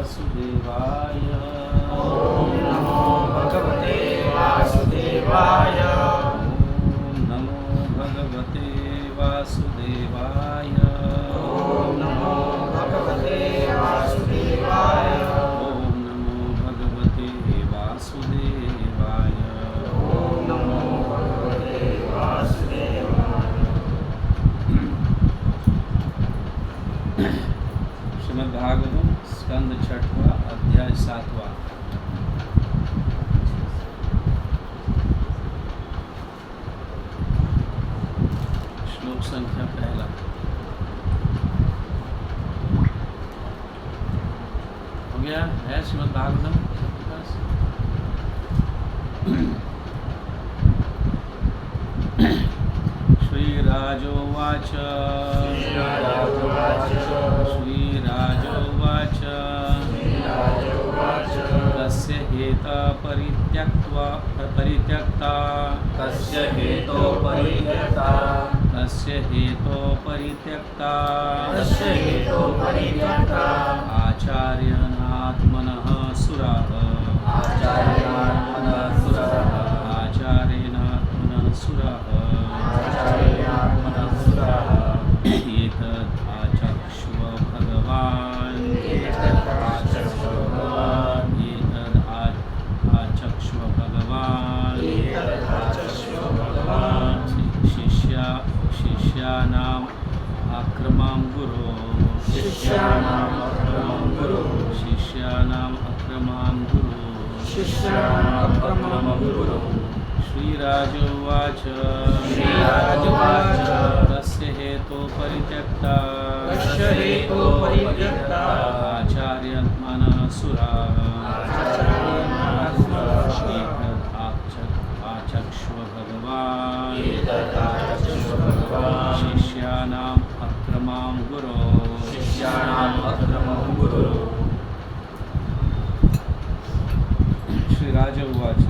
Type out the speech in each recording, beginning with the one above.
वासुदेवाय। ओम नमो भगवते वासुदेवाय। ओम नमो भगवते वासुदेवाय। ओम नमो भगवते वासुदेवाय। ओम नमो भगवते वासुदेवाय। ओम नमो भगवते वासुदेवाय। श्रीमद्भागवतम स्कंद 6वां अध्याय 7वां। श्लोक संख्या 1। हो गया है श्रीमद्भागवतम सबके पास? श्रीराजोवाच। श्रीराजोवाच कस्य हेतुपरित्यक्त्वा परित्यक्ता। कस्य हेतुपरित्यक्ता। कस्य हेतुपरित्यक्ता। कस्य हेतुपरित्यक्ता। आचार्यनात्मनः सुराः। आचार्यात्मनः सुराः। आचार्यनात्मनः सुराः। आचार्यात्मनः सुराः। एतद् आचक्ष्व भगवान्। एतद् आचक्ष्व भगवान्। एतद् आचक्ष्व भगवान्। एतद् आचक्ष्व भगवान्। शिष्यानाम् आक्रमां गुरो। शिष्यानाम् अक्रमं गुरु। शिष्यानाम् अक्रमां गुरो। शिष्यानाम् अक्रमं गुरु। श्रीराजोवाच। श्रीराजोवाच कस्य हेतुपरित्यक्ता। कस्य हेतुपरित्यक्ता। आचार्यात्मनः सुराः। आचार्यात्मनः सुराः। एतद् आचक्ष्व भगवान्। एतद् आचक्ष्व भगवान्। शिष्यानाम् अक्रमां गुरो। शिष्यानाम् अक्रमं गुरु। श्रीराजोवाच।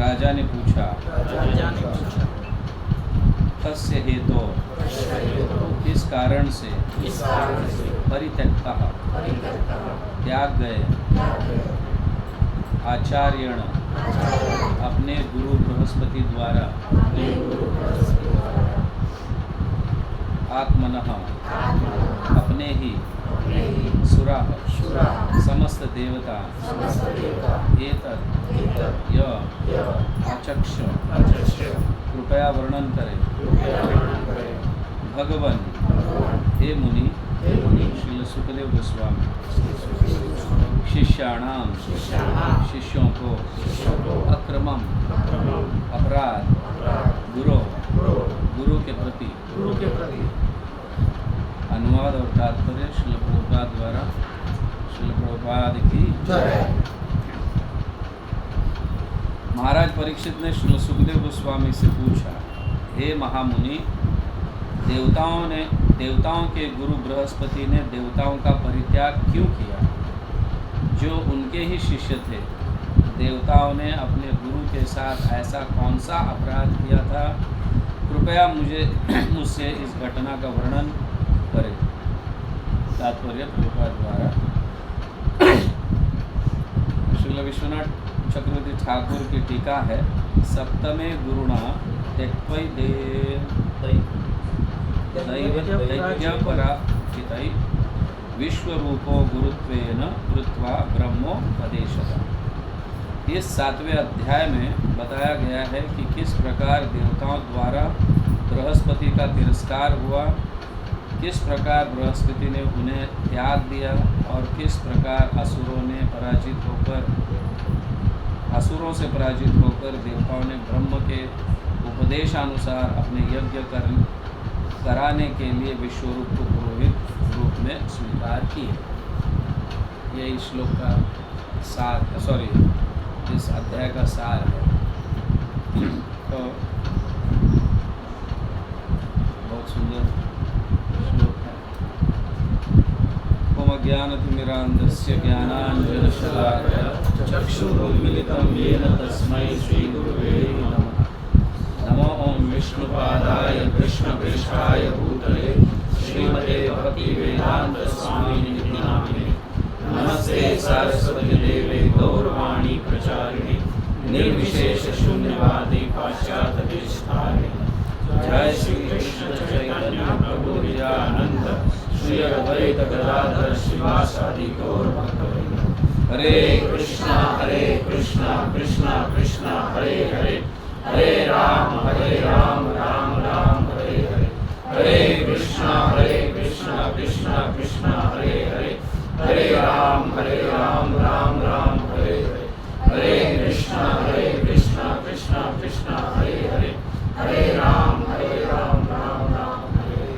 राजा ने पूछा। तस्य हेतु किस कारण से परित्यक्ता त्याग गए आचार्यण अपने गुरु बृहस्पति द्वारा आत्मनः अपने ही सुराः समस्त देवता एतत् आचक्ष कृपया वर्णन करें। भगवन हे मुनि श्रील सुखदेव गोस्वामी शिष्याणाम शिष्यों को अक्रमम अपराध गुरु के प्रति अनुवाद और तात्पर्य श्रील प्रभुपाद द्वारा। श्रील प्रभुपाद की जय। महाराज परीक्षित ने श्री सुखदेव गोस्वामी से पूछा, हे महामुनि, देवताओं के गुरु बृहस्पति ने देवताओं का परित्याग क्यों किया जो उनके ही शिष्य थे? देवताओं ने अपने गुरु के साथ ऐसा कौन सा अपराध किया था? कृपया मुझसे इस घटना का वर्णन करें। तात्पर्य प्रभुपाद द्वारा। श्रील विश्वनाथ चक्रवर्ती ठाकुर की टीका है। सप्तमे गुरुणा त्यक्त्वै दैवपराचितै विश्वरूपो गुरुत्वेन कृत्वा ब्रह्मोपदेशः। इस 7वें अध्याय में बताया गया है कि किस प्रकार देवताओं द्वारा बृहस्पति का तिरस्कार हुआ, किस प्रकार बृहस्पति ने उन्हें त्याग दिया और किस प्रकार असुरों से पराजित होकर देवताओं ने ब्रह्म के उपदेशानुसार अपने यज्ञ कराने के लिए विश्वरूप को पुरोहित रूप में स्वीकार किए। यह इस श्लोक का सार, इस अध्याय का सार है। तो बहुत सुंदर श्लोक है। ओम ज्ञानतिमिरान्धस्य ज्ञानाञ्जनशलाकया चक्षुरुन्मिलितं येन तस्मै श्रीगुरुवे नमः। नमो ओम विष्णुपादाय कृष्णप्रेष्ठाय भूतले श्रीमते भक्तिवेदांत वेदांत स्वामी निधि नामिने नमस्ते सरस्वती देवे गौरवाणी प्रचारिणे निर्विशेष शून्यवादी पाश्चात्य देशधारिणे जय श्री कृष्ण चैतन्य प्रभु नित्यानंद श्री अद्वैत गदाधर शिवासादि गौर भक्तवृंद। हरे कृष्णा कृष्णा कृष्णा हरे हरे, हरे राम राम राम हरे हरे, हरे कृष्णा कृष्णा कृष्णा हरे हरे, हरे राम राम राम हरे हरे, हरे कृष्णा कृष्णा कृष्णा हरे हरे, हरे राम राम राम हरे हरे।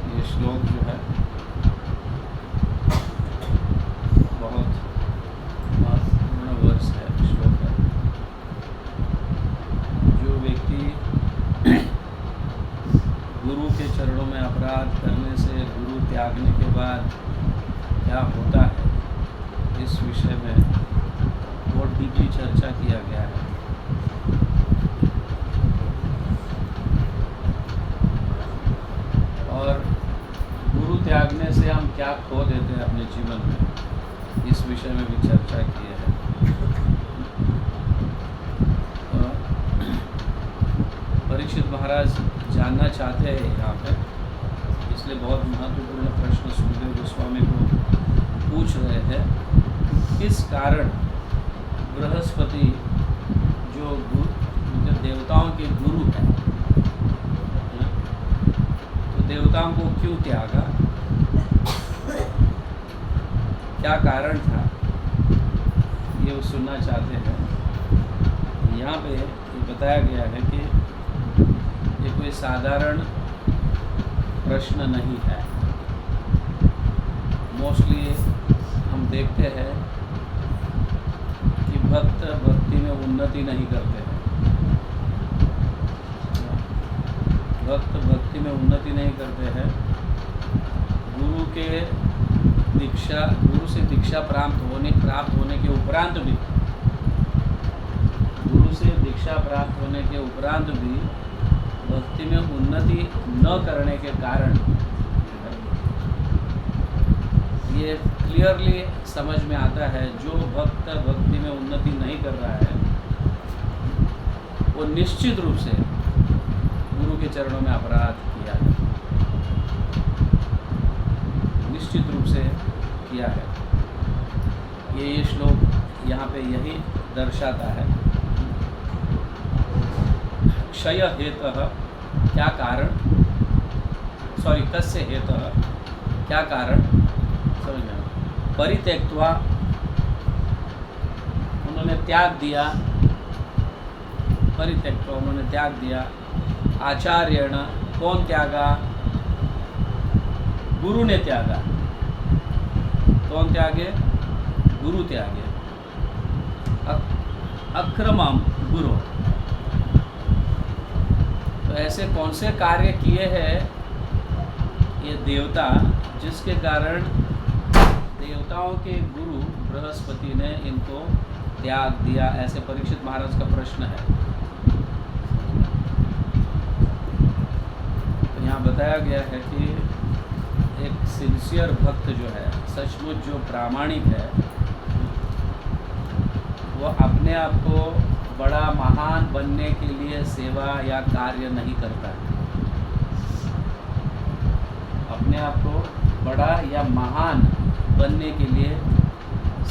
ये श्लोक जो है बहुत महत्वपूर्ण वर्ष है। श्लोक है जो व्यक्ति गुरु के चरणों में अपराध करने से गुरु त्यागने के बाद क्या होता है, इस विषय में बहुत डीपली चर्चा किया गया है। और गुरु त्यागने से हम क्या खो देते हैं अपने जीवन में, इस विषय में भी चर्चा की है। परीक्षित महाराज जानना चाहते हैं यहाँ पे, इसलिए बहुत महत्वपूर्ण प्रश्न सुखदेव गोस्वामी को पूछ रहे हैं। किस कारण बृहस्पति जो देवताओं के गुरु हैं, तो देवताओं को क्यों त्यागा, क्या कारण था, ये वो सुनना चाहते हैं। यहाँ पे ये बताया गया है कि ये कोई साधारण प्रश्न नहीं है। मोस्टली हम देखते हैं कि भक्त भक्ति में उन्नति नहीं करते हैं। भक्त भक्ति में उन्नति नहीं करते हैं। गुरु से दीक्षा प्राप्त होने के उपरांत भी, गुरु से दीक्षा प्राप्त होने के उपरांत भी भक्ति में उन्नति न करने के कारण ये क्लियरली समझ में आता है, जो भक्त भक्ति में उन्नति नहीं कर रहा है वो निश्चित रूप से गुरु के चरणों में अपराध किया है, निश्चित रूप से किया है। ये श्लोक यहाँ पे यही दर्शाता है। क्षय हेतः क्या कारण, कस्य हेतः क्या कारण, समझना। परित्यक्त्वा उन्होंने त्याग दिया, परित्यक्त्वा उन्होंने त्याग दिया। आचार्यण कौन त्यागा, गुरु ने त्यागा। कौन त्यागे, गुरु त्यागे। अक्रमम गुरु, तो ऐसे कौन से कार्य किए हैं ये देवता, जिसके कारण देवताओं के गुरु बृहस्पति ने इनको त्याग दिया, ऐसे परीक्षित महाराज का प्रश्न है। तो यहाँ बताया गया है कि एक सिंसियर भक्त जो है, सचमुच जो प्रामाणिक है, वह अपने आप को बड़ा महान बनने के लिए सेवा या कार्य नहीं करता है। अपने आप को बड़ा या महान बनने के लिए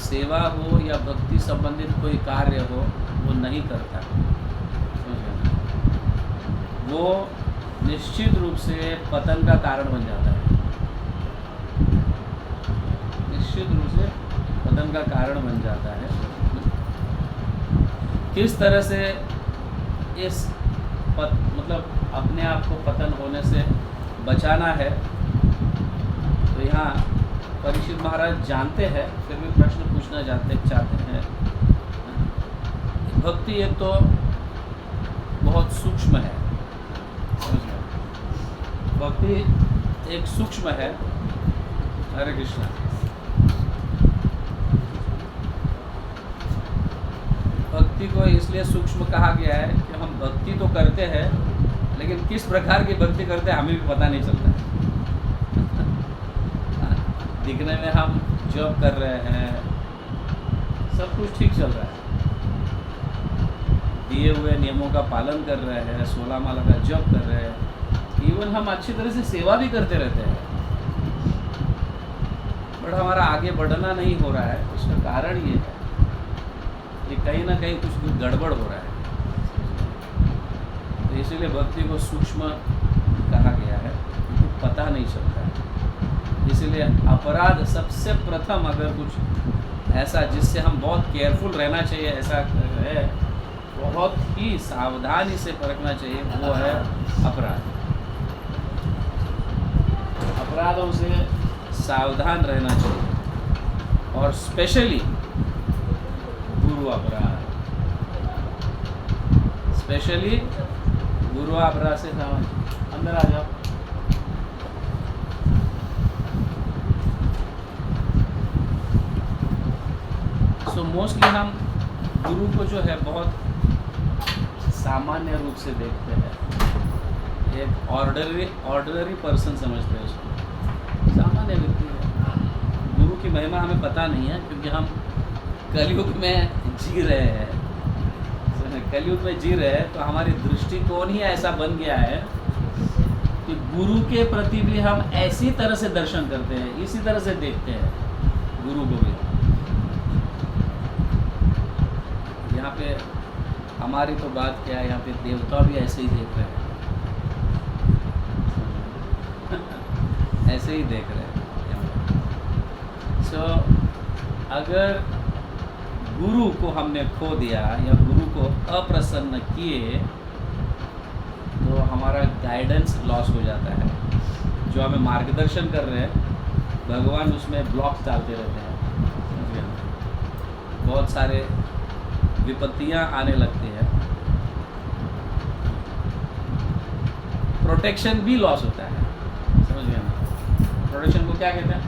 सेवा हो या भक्ति संबंधित कोई कार्य हो, वो नहीं करता। वो निश्चित रूप से पतन का कारण बन जाता है, निश्चित रूप से पतन का कारण बन जाता है। किस तरह से इस मतलब अपने आप को पतन होने से बचाना है, तो यहाँ परीक्षित महाराज जानते हैं, फिर भी प्रश्न पूछना चाहते हैं। भक्ति एक तो बहुत सूक्ष्म है, भक्ति एक सूक्ष्म है। हरे कृष्णा। भक्ति को इसलिए सूक्ष्म कहा गया है कि हम भक्ति तो करते हैं, लेकिन किस प्रकार की भक्ति करते हैं हमें भी पता नहीं चलता है। दिखने में हम जॉब कर रहे हैं, सब कुछ ठीक चल रहा है, दिए हुए नियमों का पालन कर रहे हैं, 16 माला का जप कर रहे हैं, इवन हम अच्छी तरह से सेवा भी करते रहते हैं, बट हमारा आगे बढ़ना नहीं हो रहा है। उसका कारण ये है कि कहीं ना कहीं कुछ गड़बड़ हो रहा है। तो इसीलिए भक्ति को सूक्ष्म कहा गया है, क्योंकि पता नहीं चलता है। इसीलिए अपराध सबसे प्रथम, अगर कुछ ऐसा जिससे हम बहुत केयरफुल रहना चाहिए, ऐसा है, बहुत ही सावधानी से परखना चाहिए, वो है अपराध। अपराधों से सावधान रहना चाहिए, और स्पेशली गुरु अपराध, स्पेशली गुरु अपराध से सावधान। अंदर आ जाओ। सो मोस्टली हम गुरु को जो है बहुत सामान्य रूप से देखते हैं, एक ऑर्डिनरी पर्सन समझते हैं उसको, सामान्य व्यक्ति है। गुरु की महिमा हमें पता नहीं है, क्योंकि हम कलयुग में जी रहे हैं। कलयुग में जी रहे हैं तो हमारी दृष्टिकोण ही ऐसा बन गया है कि गुरु के प्रति भी हम ऐसी तरह से दर्शन करते हैं, इसी तरह से देखते हैं गुरु को भी। यहाँ पे हमारी तो बात क्या है, यहाँ पे देवता भी ऐसे ही देख रहे हैं, ऐसे ही देख रहे हैं। सो अगर गुरु को हमने खो दिया या गुरु को अप्रसन्न किए, तो हमारा गाइडेंस लॉस हो जाता है। जो हमें मार्गदर्शन कर रहे हैं, भगवान उसमें ब्लॉक्स डालते रहते हैं, बहुत सारे विपत्तियां आने लगती है, प्रोटेक्शन भी लॉस होता है। समझ गए ना? प्रोटेक्शन को क्या कहते हैं?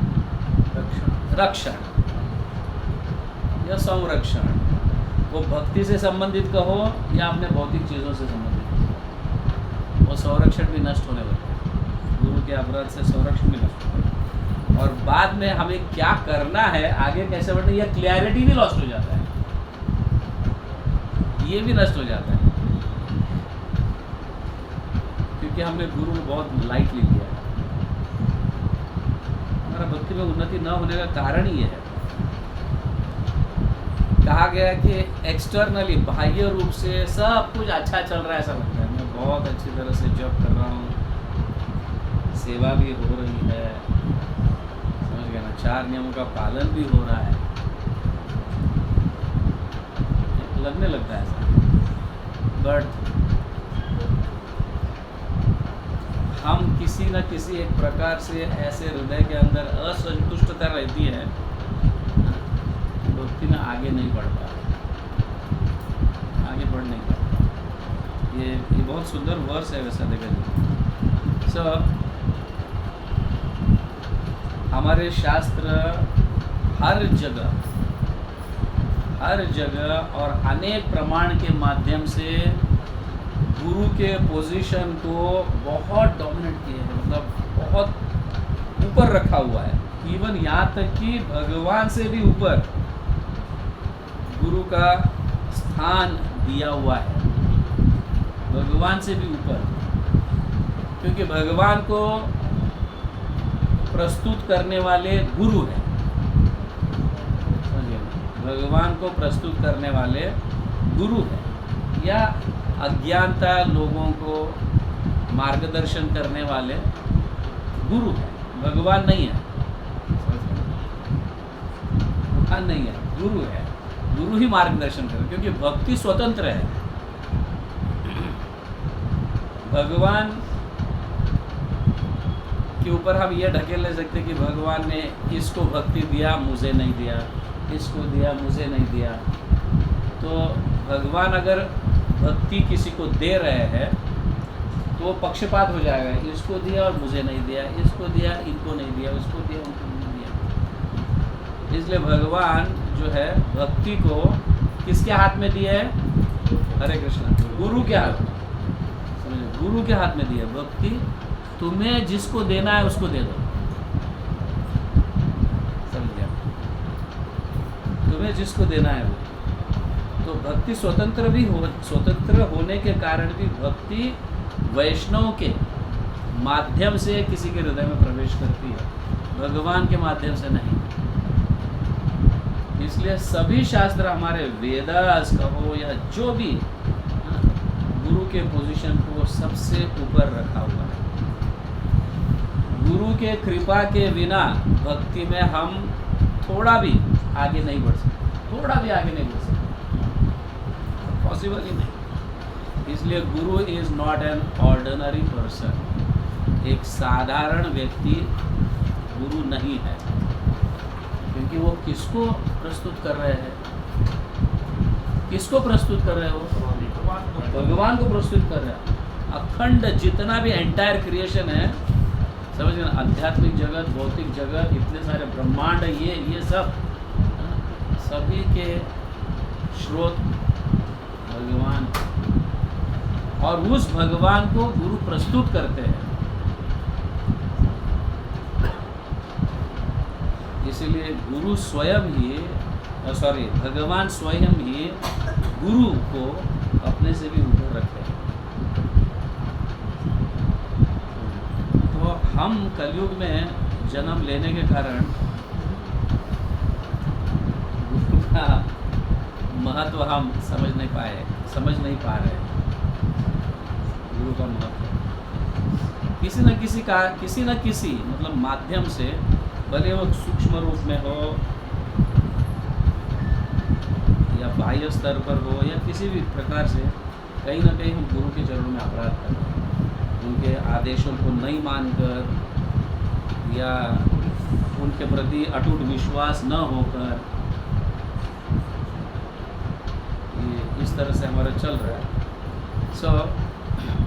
रक्षण या संरक्षण। वो भक्ति से संबंधित कहो या अपने भौतिक चीज़ों से संबंधित कहो, वो संरक्षण भी नष्ट होने लगता है। गुरु के अपराध से संरक्षण भी नष्ट होता है, और बाद में हमें क्या करना है, आगे कैसे बढ़ना, यह क्लैरिटी भी लॉस्ट हो जाता है, ये भी नष्ट हो जाता है, क्योंकि हमने गुरु को बहुत लाइटली लिया है। हमारा भक्ति में उन्नति न होने का कारण ही है। कहा गया कि एक्सटर्नली, बाह्य रूप से सब कुछ अच्छा चल रहा है, ऐसा लगता है, मैं बहुत अच्छी तरह से जॉब कर रहा हूँ, सेवा भी हो रही है, समझ गया ना, 4 नियमों का पालन भी हो रहा है, लगने लगता है ऐसा। बट हम किसी न किसी एक प्रकार से ऐसे हृदय के अंदर असंतुष्टता रहती है, भक्ति में आगे नहीं बढ़ पा रहे, आगे बढ़ नहीं पा रहे। ये बहुत सुंदर वर्स है वैसा देखा जाए। सो हमारे शास्त्र हर जगह और अनेक प्रमाण के माध्यम से गुरु के पोजीशन को बहुत डोमिनेट किए हैं, मतलब बहुत ऊपर रखा हुआ है। इवन यहाँ तक कि भगवान से भी ऊपर गुरु का स्थान दिया हुआ है, भगवान से भी ऊपर, क्योंकि भगवान को प्रस्तुत करने वाले गुरु हैं। भगवान को प्रस्तुत करने वाले गुरु हैं, या अज्ञानता लोगों को मार्गदर्शन करने वाले गुरु हैं, भगवान नहीं है, भगवान नहीं है, गुरु है। गुरु ही मार्गदर्शन करे, क्योंकि भक्ति स्वतंत्र है। भगवान के ऊपर हम ये ढकेल नहीं सकते कि भगवान ने इसको भक्ति दिया, मुझे नहीं दिया, इसको दिया, मुझे नहीं दिया। तो भगवान अगर भक्ति किसी को दे रहे हैं तो वो पक्षपात हो जाएगा, इसको दिया और मुझे नहीं दिया, इसको दिया, इनको नहीं दिया, उसको दिया, उनको नहीं दिया। इसलिए भगवान जो है भक्ति को किसके हाथ में दिए है? हरे कृष्णा, गुरु के हाथ में, समझे, गुरु के हाथ में दिए भक्ति। तुम्हें जिसको देना है उसको दे दो, समझ गया, तुम्हें जिसको देना है वो। तो भक्ति स्वतंत्र भी हो, स्वतंत्र होने के कारण भी भक्ति वैष्णव के माध्यम से किसी के हृदय में प्रवेश करती है, भगवान के माध्यम से नहीं। इसलिए सभी शास्त्र हमारे वेदास कहो या जो भी गुरु के पोजीशन को सबसे ऊपर रखा हुआ है। गुरु के कृपा के बिना भक्ति में हम थोड़ा भी आगे नहीं बढ़ सकते, थोड़ा भी आगे नहीं बढ़ सकते, पॉसिबल ही नहीं। इसलिए गुरु is not an ordinary person, एक साधारण व्यक्ति गुरु नहीं है, क्योंकि वो किसको प्रस्तुत कर रहे हैं? किसको प्रस्तुत कर रहे हो? भगवान को प्रस्तुत कर रहे हैं। अखंड जितना भी एंटायर क्रिएशन है, समझ गए, आध्यात्मिक जगत, भौतिक जगत, इतने सारे ब्रह्मांड, ये सब सभी के स्रोत भगवान, और उस भगवान को गुरु प्रस्तुत करते हैं। इसलिए गुरु स्वयं ही, भगवान स्वयं ही गुरु को अपने से भी ऊपर रखते हैं। तो हम कलयुग में जन्म लेने के कारण गुरु का महत्व हम समझ नहीं पा रहे। गुरु का महत्व किसी न किसी मतलब माध्यम से, भले वो सूक्ष्म रूप में हो या बाह्य स्तर पर हो या किसी भी प्रकार से, कहीं ना कहीं हम गुरु के चरणों में अपराध कर रहे हैं। उनके आदेशों को नहीं मानकर या उनके प्रति अटूट विश्वास न होकर, ये इस तरह से हमारा चल रहा है।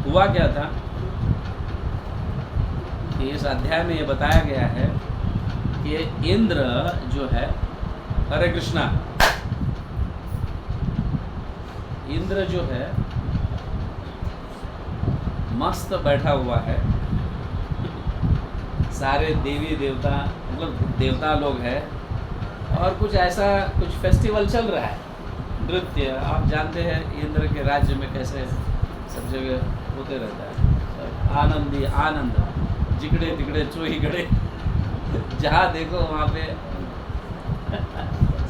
हुआ क्या था कि इस अध्याय में ये बताया गया है कि इंद्र जो है, हरे कृष्णा, इंद्र जो है मस्त बैठा हुआ है, सारे देवी देवता मतलब देवता लोग हैं, और कुछ ऐसा कुछ फेस्टिवल चल रहा है, नृत्य। आप जानते हैं इंद्र के राज्य में कैसे सब जगह होते रहता है, आनंद ही आनंद, जिगड़े तिगड़े चोही गड़े, जहाँ देखो वहाँ पे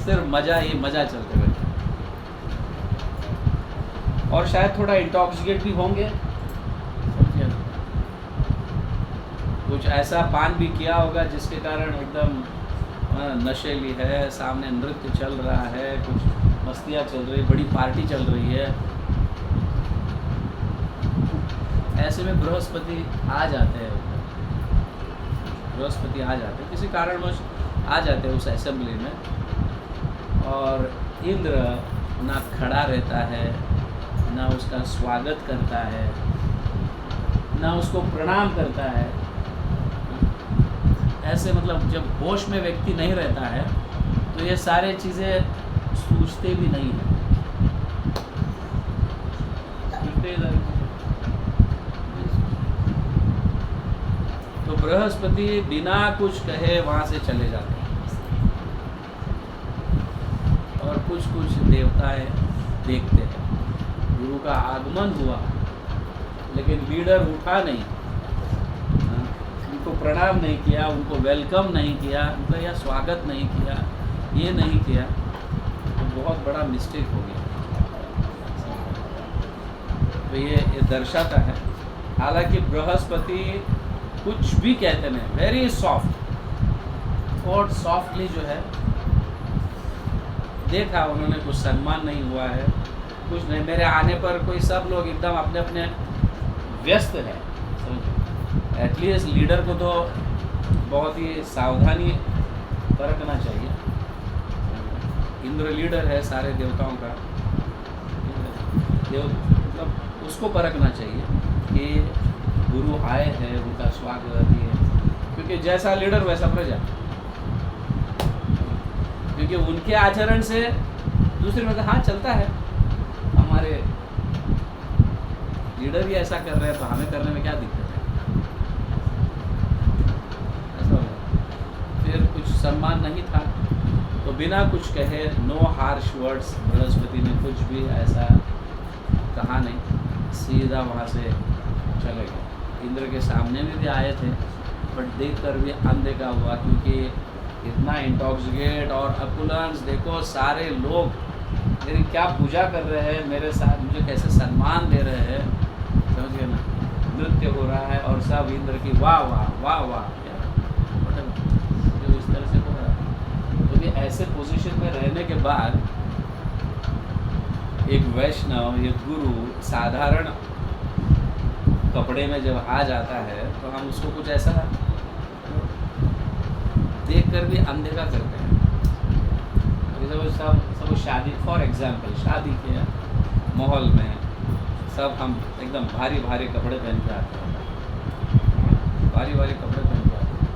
सिर्फ मज़ा ही मज़ा चलते रहता है। और शायद थोड़ा इंटॉक्सिकेट भी होंगे, कुछ ऐसा पान भी किया होगा जिसके कारण एकदम नशेली है, सामने नृत्य चल रहा है, कुछ मस्तियाँ चल रही, बड़ी पार्टी चल रही है। ऐसे में बृहस्पति आ जाते हैं, किसी कारणवश आ जाते हैं उस असेंबली में, और इंद्र ना खड़ा रहता है, ना उसका स्वागत करता है, ना उसको प्रणाम करता है। ऐसे मतलब जब होश में व्यक्ति नहीं रहता है तो ये सारे चीज़ें सूझते भी नहीं हैं, तो बृहस्पति बिना कुछ कहे वहाँ से चले जाते हैं, और कुछ देवताएं देखते हैं। गुरु का आगमन हुआ लेकिन लीडर उठा नहीं, उनको प्रणाम नहीं किया, उनको वेलकम नहीं किया, उनका यह स्वागत नहीं किया, ये नहीं किया, तो बहुत बड़ा मिस्टेक हो गया। तो ये दर्शाता है, हालांकि बृहस्पति कुछ भी कहते नहीं, वेरी सॉफ्ट, और सॉफ्टली जो है देखा उन्होंने, कुछ सम्मान नहीं हुआ है, कुछ नहीं। मेरे आने पर कोई सब लोग एकदम अपने अपने व्यस्त है। एटलीस्ट लीडर को तो बहुत ही सावधानी बरतना चाहिए। इंद्र लीडर है सारे देवताओं का, मतलब उसको परखना चाहिए कि गुरु आए हैं, उनका स्वागत है, क्योंकि जैसा लीडर वैसा प्रजा, क्योंकि उनके आचरण से दूसरे में हाँ चलता है, हमारे लीडर भी ऐसा कर रहे हैं तो हमें करने में क्या दिक्कत है, ऐसा हो गया। फिर कुछ सम्मान नहीं था तो बिना कुछ कहे, नो हार्श वर्ड्स, बृहस्पति ने कुछ भी ऐसा कहा नहीं, सीधा वहाँ से चले गए। इंद्र के सामने में भी आए थे बट देख कर भी अनदेखा हुआ, क्योंकि इतना इंटॉक्सिकेट और अपुलेंस, देखो सारे लोग मेरी क्या पूजा कर रहे हैं, मेरे साथ मुझे कैसे सम्मान दे रहे हैं, समझ गए ना, नृत्य हो रहा है और सब इंद्र की वाह वाह वाह वाह, जो इस तरह से हो रहा है। तो ये ऐसे पोजीशन में रहने के बाद एक वैष्णव, एक गुरु साधारण कपड़े में जब आ जाता है तो हम उसको कुछ ऐसा देख कर भी अनदेखा करते हैं। सब शादी, फॉर एग्जांपल शादी के माहौल में सब हम एकदम भारी भारी कपड़े पहन के आते हैं, भारी भारी कपड़े पहन के आते हैं,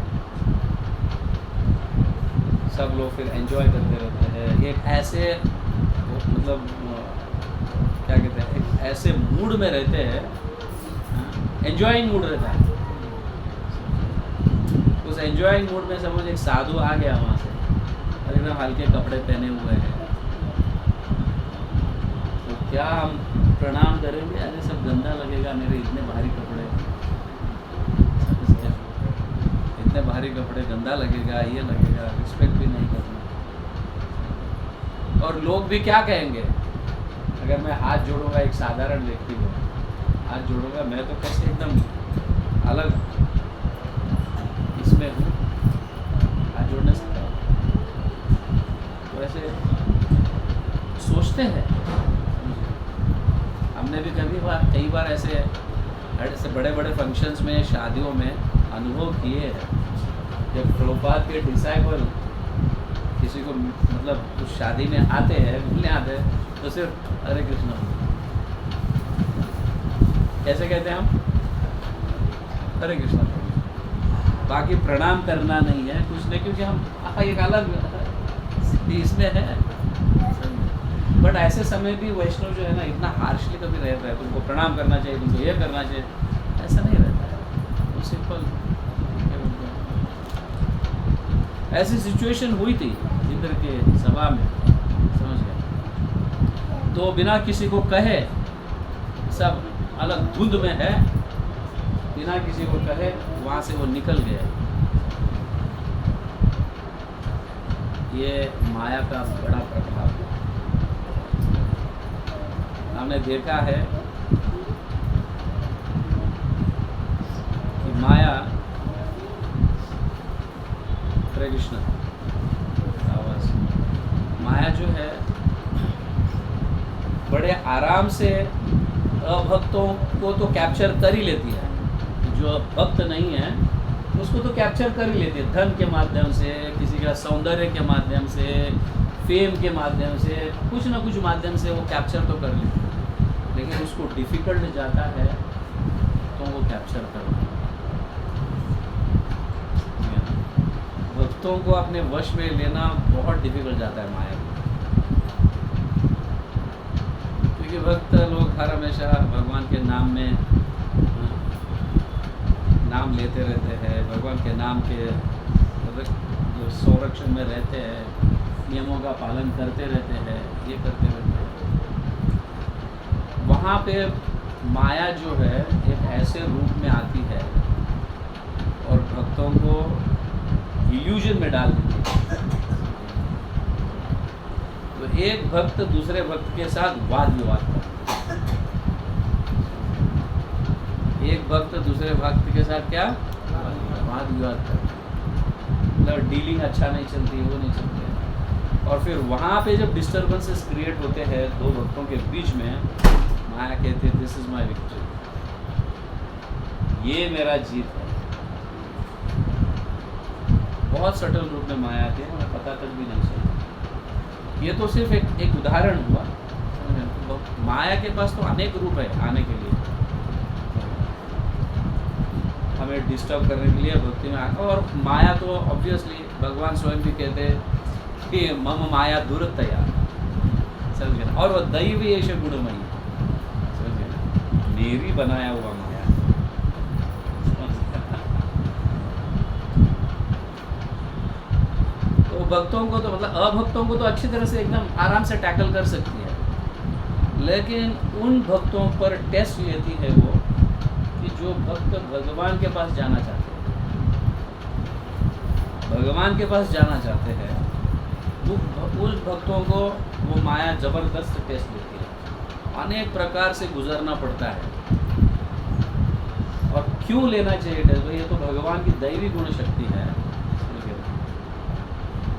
सब लोग फिर एंजॉय करते रहते हैं। एक ऐसे मतलब क्या कहते हैं, एक ऐसे मूड में रहते हैं, एंजॉइंग मूड रहता है। उस एंजॉइंग मूड में समझ एक साधु आ गया वहाँ से और एकदम हल्के कपड़े पहने हुए हैं, तो क्या हम प्रणाम करेंगे? अरे सब गंदा लगेगा, मेरे इतने भारी कपड़े, इतने भारी कपड़े गंदा लगेगा, ये लगेगा, रिस्पेक्ट भी नहीं करना। और लोग भी क्या कहेंगे अगर मैं हाथ जोड़ूंगा, एक साधारण व्यक्ति को हाथ जोड़ूंगा, मैं तो कैसे एकदम अलग इसमें हूँ, हाथ जोड़ने से तो ऐसे सोचते हैं। हमने भी कई बार ऐसे बड़े बड़े फंक्शंस में, शादियों में अनुभव किए हैं। जब प्रभुपाद के डिसाइपल किसी को मतलब कुछ शादी में आते हैं, मिलने आते हैं, तो सिर्फ हरे कृष्णा कैसे कहते हैं हम, हरे कृष्णा, बाकी प्रणाम करना नहीं है, कुछ नहीं, क्योंकि हम एक अलग इसमें है। बट ऐसे समय भी वैष्णव जो है ना, इतना हार्शली कभी रहता है, तुमको प्रणाम करना चाहिए, तुमको ये करना चाहिए, ऐसा नहीं रहता है। तो सिंपल ऐसी सिचुएशन हुई थी इंद्र के सभा में, समझ गए, तो बिना किसी को कहे, सब अलग धुंध में है, बिना किसी को कहे वहाँ से वो निकल गए। ये माया का बड़ा प्रभाव है। हमने देखा है कि माया, हरे कृष्ण, आवाज, माया जो है बड़े आराम से अभक्तों को तो कैप्चर कर ही लेती है, जो भक्त नहीं है उसको तो कैप्चर कर ही लेती है, धन के माध्यम से, किसी का सौंदर्य के माध्यम से, फेम के माध्यम से, कुछ ना कुछ माध्यम से वो कैप्चर तो कर लेती है। लेकिन उसको डिफ़िकल्ट जाता है तो वो कैप्चर करना, भक्तों को अपने वश में लेना बहुत डिफ़िकल्ट जाता है माया को, क्योंकि भक्त लोग हर हमेशा भगवान के नाम में नाम लेते रहते हैं, भगवान के नाम के जो संरक्षण में रहते हैं, नियमों का पालन करते रहते हैं, ये करते रहते हैं। वहाँ पे माया जो है एक ऐसे रूप में आती है और भक्तों को इल्यूजन में डाल देती है। तो एक भक्त दूसरे भक्त के साथ वाद विवाद करता है, एक भक्त दूसरे भक्त के साथ क्या वाद विवाद करता है, मतलब डीलिंग अच्छा नहीं चलती, वो नहीं चलते। और फिर वहाँ पे जब डिस्टर्बेंसेस क्रिएट होते हैं दो भक्तों के बीच में, माया कहती है दिस इज माय विक्ट्री, ये मेरा जीत है। बहुत सटल रूप में माया आती है, हमें पता तक भी नहीं चलता। ये तो सिर्फ एक उदाहरण हुआ। माया के पास तो अनेक रूप है आने के लिए, हमें डिस्टर्ब करने के लिए भक्ति में। और माया तो ऑब्वियसली भगवान स्वयं भी कहते हैं कि मम माया दुरतया, समझ गए ना? और वह दैवी ऐश गुणमयी, समझ गए ना? मेरी बनाया हुआ माया, समझ गए? तो भक्तों को तो मतलब अभक्तों को तो अच्छी तरह से एकदम आराम से टैकल कर सकती है, लेकिन उन भक्तों पर टेस्ट लेती है वो कि जो भक्त भगवान के पास जाना चाहते हैं, भगवान के पास जाना चाहते हैं, उस भक्तों को वो माया जबरदस्त टेस्ट देती है, अनेक प्रकार से गुजरना पड़ता है। और क्यों लेना चाहिए टेस्ट? भाई ये तो भगवान की दैवी गुण शक्ति है,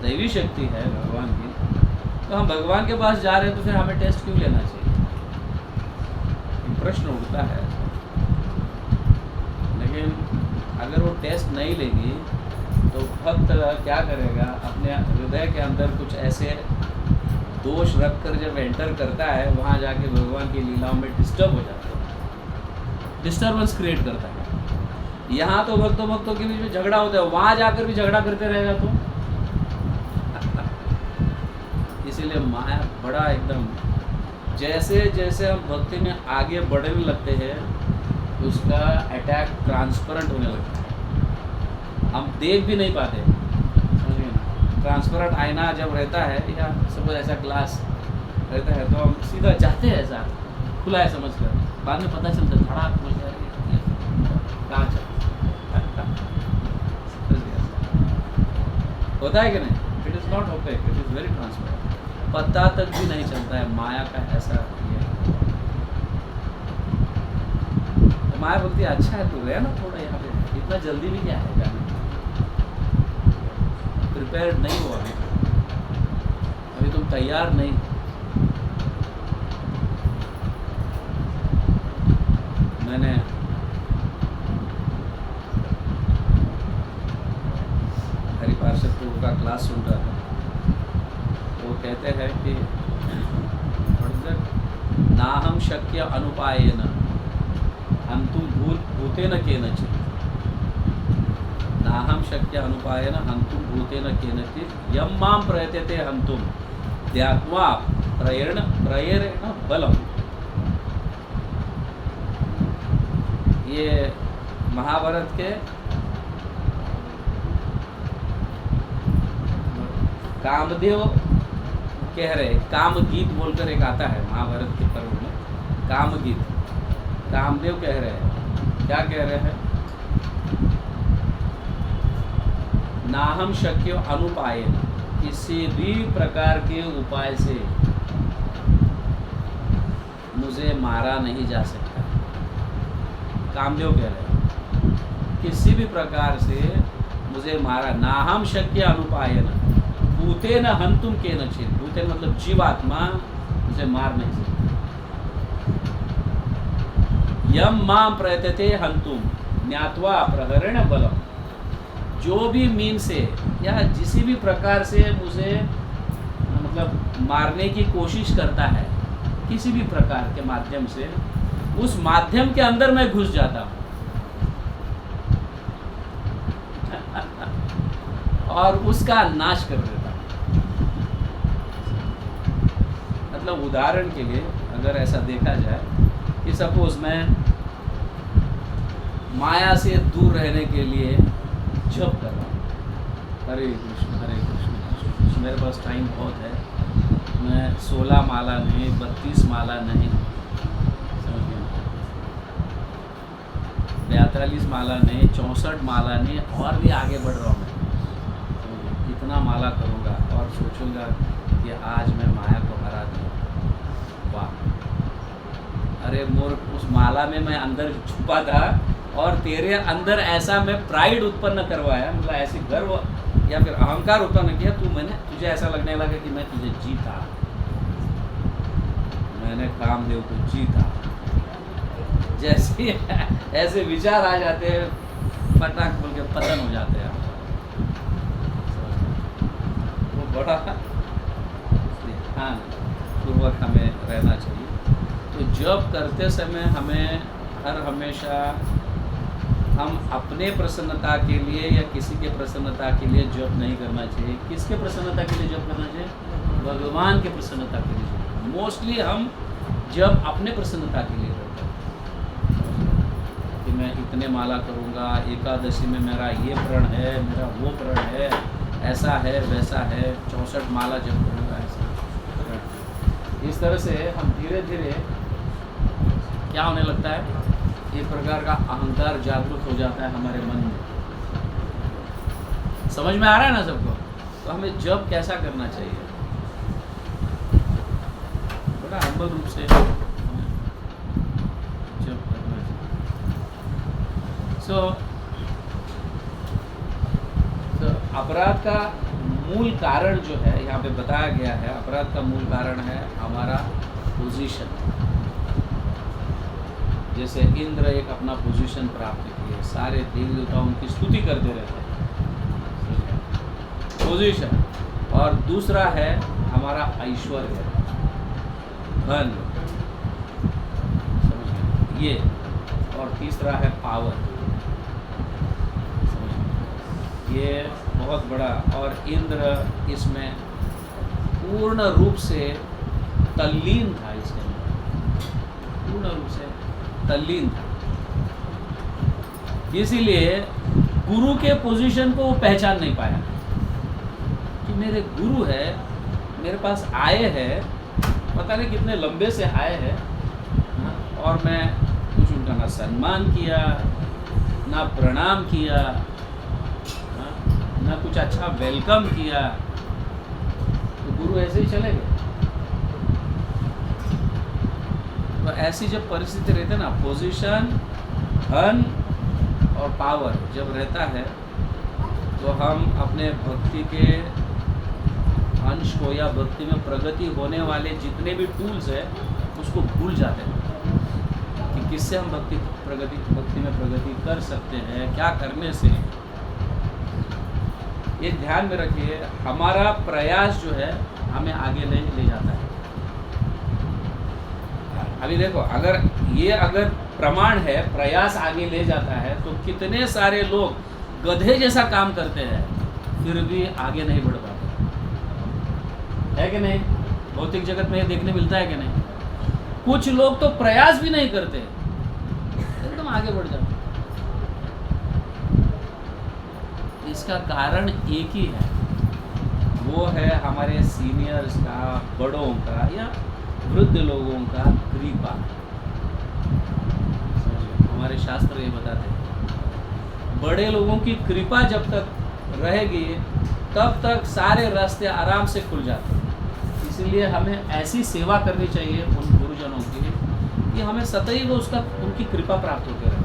दैवी शक्ति है भगवान की, तो हम भगवान के पास जा रहे हैं तो फिर हमें टेस्ट क्यों लेना चाहिए? प्रश्न उठता है। लेकिन अगर वो टेस्ट नहीं लेगी तो भक्त क्या करेगा? अपने हृदय के अंदर कुछ ऐसे दोष रख कर जब एंटर करता है, वहाँ जाके भगवान की लीलाओं में डिस्टर्ब हो जाता है, डिस्टर्बेंस क्रिएट करता है। यहाँ तो भक्तों के बीच में झगड़ा होता है, वहाँ जाकर भी झगड़ा करते रहेगा तो इसीलिए माया बड़ा एकदम, जैसे जैसे हम भक्ति में आगे बढ़ने लगते हैं उसका अटैक ट्रांसपेरेंट होने लगता है, हम देख भी नहीं पाते, समझिए ना? ट्रांसपेरेंट आईना जब रहता है या सब ऐसा ग्लास रहता है तो हम सीधा जाते हैं ऐसा खुला है समझ कर, बाद में पता चलता है धड़ाक बोल जाए कांच होता है कि नहीं? It is not opaque, it is very transparent, पता तक भी नहीं चलता है माया का ऐसा ये। तो माया बोलती है अच्छा है तू रहे ना थोड़ा यहाँ पे, इतना जल्दी भी क्या है जाने, प्रिपेयर्ड नहीं हो अभी तुम तैयार नहीं। मैंने हरिपार्षद प्रभु का क्लास सुन रहा था, वो कहते हैं कि नाहम शक्य अनुपायेन हन्तुं भूतेन केनचित्, नाहम शक्य अनुपायेन हन्तुं भूतेन केनचित् यं मां प्रयतेते हन्तुं ध्यात्वा प्रेरण बलम। ये महाभारत के कामदेव कह रहे, काम गीत बोलकर एक आता है महाभारत के पर्व में, काम गीत, कामदेव कह रहे हैं, क्या कह रहे हैं? नाहम शक्य अनुपायेन, किसी भी प्रकार के उपाय से मुझे मारा नहीं जा सकता। कामदेव कह रहे हैं किसी भी प्रकार से मुझे मारा, नाहम शक्य अनुपायेन भूतेन हन्तुं केनचित्, भूतेन मतलब जीवात्मा मुझे मार नहीं सकता। यम मां प्रयतेते हन्तुं ज्ञात्वा प्रहरण बलम, जो भी मीन से या जिसी भी प्रकार से मुझे मतलब मारने की कोशिश करता है, किसी भी प्रकार के माध्यम से, उस माध्यम के अंदर मैं घुस जाता हूँ और उसका नाश कर देता हूँ। मतलब उदाहरण के लिए अगर ऐसा देखा जाए कि सपोज मैं माया से दूर रहने के लिए जप कर रहा हूँ, हरे कृष्ण हरे कृष्ण कृष्ण कृष्ण, मेरे पास टाइम बहुत है, मैं 16 माला नहीं, 32 माला नहीं, 42 माला नहीं, 64 माला नहीं, और भी आगे बढ़ रहा हूँ मैं, इतना माला करूँगा और सोचूंगा कि आज मैं माया को हरा दूँ। वाह, अरे मूर्ख, उस माला में मैं अंदर छुपा था और तेरे अंदर ऐसा मैं प्राइड उत्पन्न करवाया, मतलब ऐसी गर्व या फिर अहंकार उत्पन्न किया, तुझे ऐसा लगने लगा कि मैं तुझे जीता, मैंने कामदेव को जीता। जैसे ऐसे विचार आ जाते हैं, पटाख बोल के पतन हो जाते हैं। वो बड़ा ध्यान पूर्वक हमें रहना चाहिए। तो जब करते समय हमें हमेशा हम अपने प्रसन्नता के लिए या किसी के प्रसन्नता के लिए जप नहीं करना चाहिए। किसके प्रसन्नता के लिए जप करना चाहिए? भगवान के प्रसन्नता के लिए जप, मोस्टली हम जब अपने प्रसन्नता के लिए करते हैं कि मैं इतने माला करूँगा, एकादशी में मेरा ये प्रण है, मेरा वो प्रण है, ऐसा है वैसा है, 64 माला जब करूँगा ऐसा। इस तरह से हम धीरे धीरे क्या होने लगता है, एक प्रकार का अहंकार जागरूक हो जाता है हमारे मन में। समझ में आ रहा है ना सबको? तो हमें जब कैसा करना चाहिए, बड़ा हम्बल रूप से जब करना चाहिए। तो अपराध का मूल कारण जो है यहाँ पे बताया गया है, अपराध का मूल कारण है हमारा पोजीशन। जैसे इंद्र एक अपना पोजीशन प्राप्त किए, सारे देवी देवता उनकी स्तुति करते रहते हैं, पोजीशन। और दूसरा है हमारा ऐश्वर्य, धन, समझ ये। और तीसरा है पावर, ये बहुत बड़ा। और इंद्र इसमें पूर्ण रूप से तल्लीन था, इसके अंदर पूर्ण रूप से तल्लीन था। इसीलिए गुरु के पोजीशन को वो पहचान नहीं पाया कि मेरे गुरु है, मेरे पास आए हैं, पता नहीं कितने लंबे से आए हैं, और मैं कुछ उनका ना सम्मान किया, ना प्रणाम किया, ना कुछ अच्छा वेलकम किया, तो गुरु ऐसे ही चले गए। तो ऐसी जब परिस्थिति रहती है ना, पोजीशन, धन और पावर जब रहता है, तो हम अपने भक्ति के अंश को या भक्ति में प्रगति होने वाले जितने भी टूल्स है उसको भूल जाते हैं कि किससे हम भक्ति में प्रगति कर सकते हैं, क्या करने से। ये ध्यान में रखिए, हमारा प्रयास जो है हमें आगे ले जाता है। अभी देखो, अगर प्रमाण है प्रयास आगे ले जाता है, तो कितने सारे लोग गधे जैसा काम करते हैं फिर भी आगे नहीं बढ़ पाते, है कि नहीं? भौतिक जगत में ये देखने मिलता है कि नहीं? कुछ लोग तो प्रयास भी नहीं करते, एकदम आगे बढ़ जाते। इसका कारण एक ही है, वो है हमारे सीनियर्स का, बड़ों का या वृद्ध लोगों का कृपा। हमारे शास्त्र ये बताते हैं, बड़े लोगों की कृपा जब तक रहेगी तब तक सारे रास्ते आराम से खुल जाते हैं। इसलिए हमें ऐसी सेवा करनी चाहिए उन गुरुजनों की कि हमें सदैव उनकी कृपा प्राप्त होती रहे।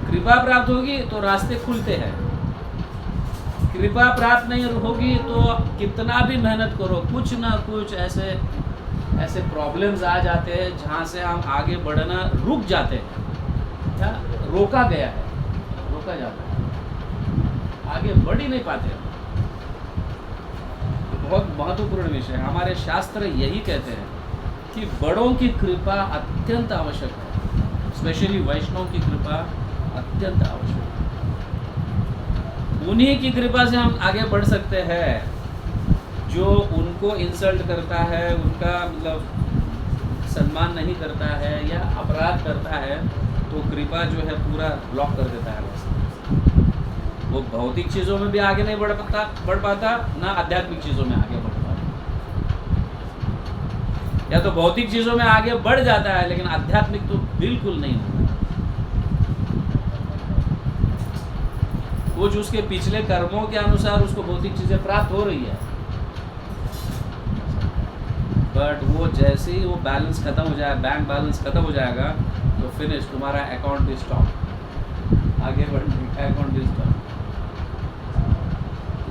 कृपा प्राप्त होगी तो रास्ते खुलते हैं, कृपा प्राप्त नहीं होगी तो कितना भी मेहनत करो, कुछ ना कुछ ऐसे प्रॉब्लम्स आ जाते हैं जहाँ से हम आगे बढ़ना रुक जाते हैं, या रोका जाता है, आगे बढ़ ही नहीं पाते। बहुत महत्वपूर्ण विषय है। हमारे शास्त्र यही कहते हैं कि बड़ों की कृपा अत्यंत आवश्यक है, स्पेशली वैष्णव की कृपा अत्यंत आवश्यक है। उन्हीं की कृपा से हम आगे बढ़ सकते हैं। जो उनको इंसल्ट करता है, उनका मतलब सम्मान नहीं करता है या अपराध करता है, तो कृपा जो है पूरा ब्लॉक कर देता है। वो भौतिक चीज़ों में भी आगे नहीं बढ़ पाता, ना आध्यात्मिक चीज़ों में आगे बढ़ पाता। या तो भौतिक चीज़ों में आगे बढ़ जाता है लेकिन आध्यात्मिक तो बिल्कुल नहीं होता। कुछ उसके पिछले कर्मों के अनुसार उसको भौतिक चीज़ें प्राप्त हो रही है, बट वो जैसे ही वो बैलेंस खत्म हो जाए, बैंक बैलेंस खत्म हो जाएगा, तो फिनिश, तुम्हारा अकाउंट भी स्टॉप, आगे बढ़ने का अकाउंट भी स्टॉप।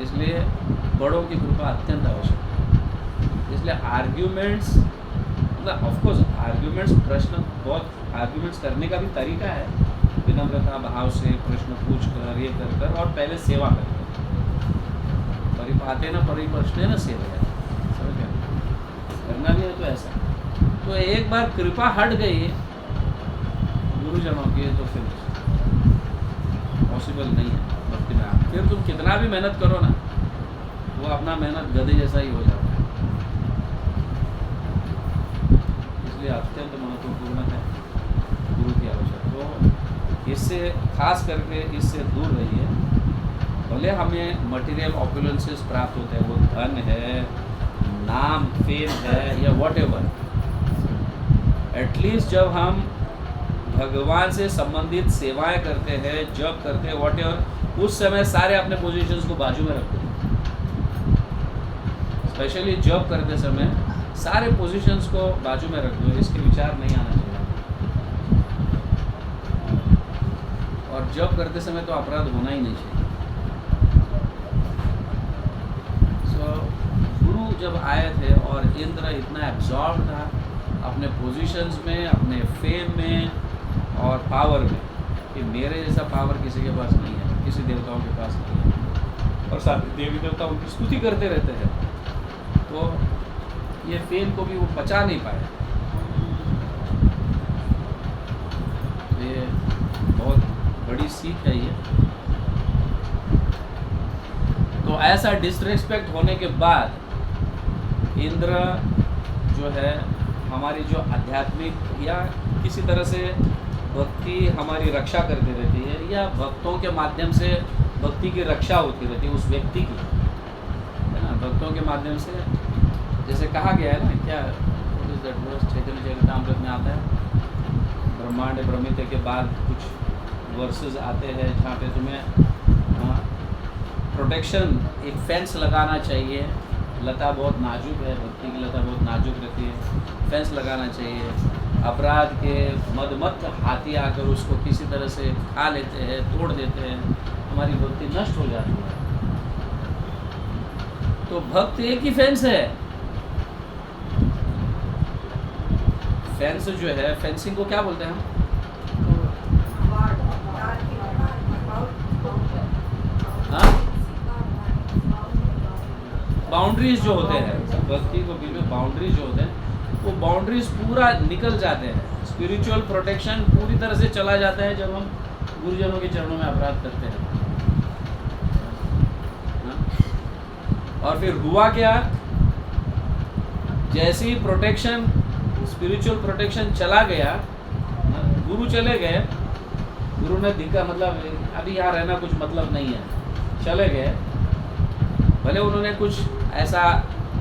इसलिए बड़ों की कृपा अत्यंत आवश्यक है। इसलिए आर्ग्यूमेंट्स, मतलब ऑफकोर्स आर्ग्यूमेंट्स, प्रश्न, बहुत आर्ग्यूमेंट्स करने का भी तरीका है, विनम्रता भाव से प्रश्न पूछ कर, ये कर और पहले सेवा कर, परिपाते न परिप्रश्ने न सेवा, समझ गए? करना भी है तो ऐसा। तो एक बार कृपा हट गई गुरुजनों की, तो फिर पॉसिबल नहीं है भक्ति में। फिर तुम कितना भी मेहनत करो ना, वो अपना मेहनत गधे जैसा ही हो जाता है। इसलिए अत्यंत महत्वपूर्ण है गुरु की आवश्यकता। तो इससे खास करके इससे दूर रहिए। भले हमें मटेरियल ऑपुलेंसेस प्राप्त होते हैं, वो धन है, नाम फेम है या व्हाटएवर, एटलीस्ट जब हम भगवान से संबंधित सेवाएं करते हैं, जब करते हैं व्हाटएवर, उस समय सारे अपने पोजीशंस को बाजू में रखते हैं। स्पेशली जॉब करते समय सारे पोजीशंस को बाजू में रख दो, इसके विचार नहीं आना चाहिए। और जॉब करते समय तो अपराध होना ही नहीं चाहिए। गुरु जब आए थे और इंद्र इतना एब्जॉर्ब था अपने पोजीशंस में, अपने फेम में और पावर में, कि मेरे जैसा पावर किसी के पास नहीं है, किसी देवताओं के पास नहीं है, और साथ देवी देवता उनकी स्तुति करते रहते हैं, तो ये फेम को भी वो पचा नहीं पाए। तो ये बहुत बड़ी सीख है ये। तो ऐसा डिसरिस्पेक्ट होने के बाद इंद्र जो है हमारी जो आध्यात्मिक या किसी तरह से भक्ति हमारी रक्षा करती रहती है, या भक्तों के माध्यम से भक्ति की रक्षा होती रहती है उस व्यक्ति की, है ना। भक्तों के माध्यम से जैसे कहा गया है ना, क्या चैतन्य चरितामृत में आता है, ब्रह्मांड ब्रह्मित के बाद कुछ वर्सेस आते हैं जहाँ पे तुम्हें प्रोटेक्शन, एक फेंस लगाना चाहिए। लता बहुत नाजुक है, भक्ति की लता बहुत नाजुक रहती है, फेंस लगाना चाहिए। अपराध के मदमत्त हाथी आकर उसको किसी तरह से खा लेते हैं, तोड़ देते हैं, हमारी भक्ति नष्ट हो जाती है। तो भक्त एक ही फेंस है। फेंस जो है, फेंसिंग को क्या बोलते हैं हम? बाउंड्रीज जो होते हैं, भक्ति को बीच में बाउंड्रीज जो होते हैं, वो बाउंड्रीज पूरा निकल जाते हैं। स्पिरिचुअल प्रोटेक्शन पूरी तरह से चला जाता है जब हम गुरुजनों के चरणों में अपराध करते हैं। और फिर हुआ क्या, जैसे ही प्रोटेक्शन, स्पिरिचुअल प्रोटेक्शन चला गया, गुरु चले गए, गुरु ने दिखा मतलब अभी यहाँ रहना कुछ मतलब नहीं है, चले गए। भले उन्होंने कुछ ऐसा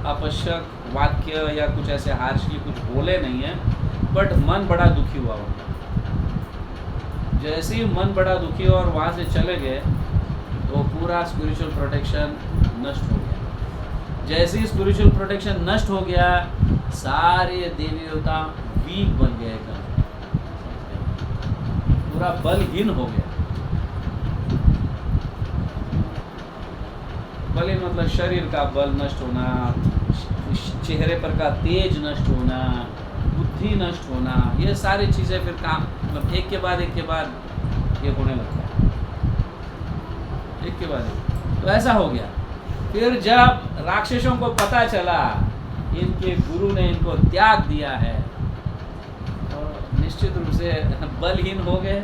आवश्यक वाक्य या कुछ ऐसे हार्शली कुछ बोले नहीं है, बट मन बड़ा दुखी हुआ उनका। जैसे ही मन बड़ा दुखी हुआ और वहाँ से चले गए, तो पूरा स्पिरिचुअल प्रोटेक्शन नष्ट हो गया। जैसे ही स्पिरिचुअल प्रोटेक्शन नष्ट हो गया, सारे देवी देवता वीक बन गए, एकदम पूरा बलहीन हो गया। बल मतलब शरीर का बल नष्ट होना, चेहरे पर का तेज नष्ट होना, बुद्धि नष्ट होना, ये सारी चीज़ें फिर काम मतलब एक के बाद ये होने लगता है, एक के बाद एक। तो ऐसा हो गया। फिर जब राक्षसों को पता चला इनके गुरु ने इनको त्याग दिया है, तो निश्चित रूप से बलहीन हो गए,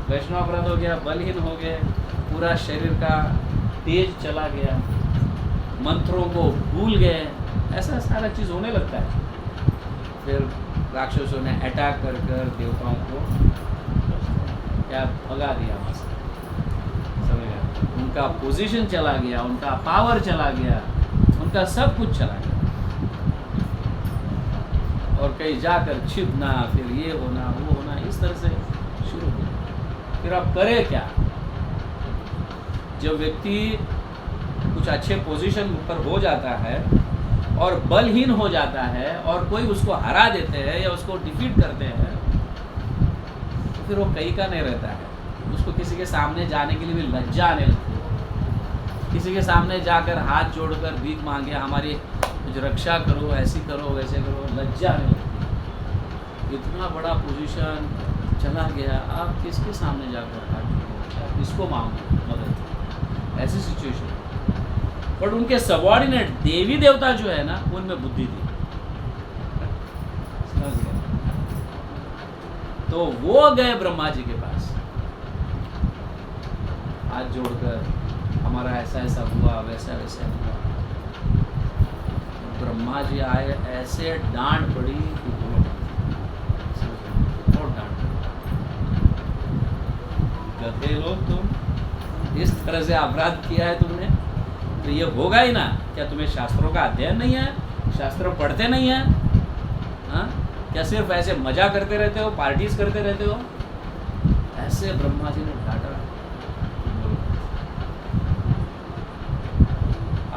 वैष्णवापराध हो गया, बलहीन हो गए, पूरा शरीर का तेज चला गया, मंत्रों को भूल गए, ऐसा सारा चीज़ होने लगता है। फिर राक्षसों ने अटैक कर देवताओं को क्या भगा दिया वहाँ से, समझ गया। उनका पोजीशन चला गया, उनका पावर चला गया, उनका सब कुछ चला गया, और कहीं जाकर छिपना, फिर ये होना वो होना, इस तरह से शुरू हो गया। फिर अब करे क्या? जब व्यक्ति कुछ अच्छे पोजीशन पर हो जाता है और बलहीन हो जाता है और कोई उसको हरा देते हैं या उसको डिफीट करते हैं, तो फिर वो कहीं का नहीं रहता है। उसको किसी के सामने जाने के लिए भी लज्जा आने लगती है। किसी के सामने जाकर हाथ जोड़कर भीख मांगे, हमारी कुछ रक्षा करो, ऐसी करो, वैसे करो, लज्जा आने लगती है। इतना बड़ा पोजीशन चला गया, आप किसके सामने जाकर हाथ जोड़ो, आप किसको मांगो मदद, ऐसी सिचुएशन। बट उनके सबॉर्डिनेट देवी देवता जो है ना, उनमें बुद्धि थी, तो वो गए ब्रह्मा जी के पास हाथ जोड़कर, हमारा ऐसा ऐसा हुआ, वैसा वैसा हुआ। ब्रह्मा जी आए, ऐसे डांट पड़ी कि बोलो, गधे लोग तुम, इस तरह से अपराध किया है तुमने, तो ये होगा ही ना। क्या तुम्हें शास्त्रों का अध्ययन नहीं है? शास्त्र पढ़ते नहीं है? हाँ, क्या सिर्फ ऐसे मजा करते रहते हो, पार्टीज करते रहते हो? ऐसे ब्रह्मा जी ने डांटा।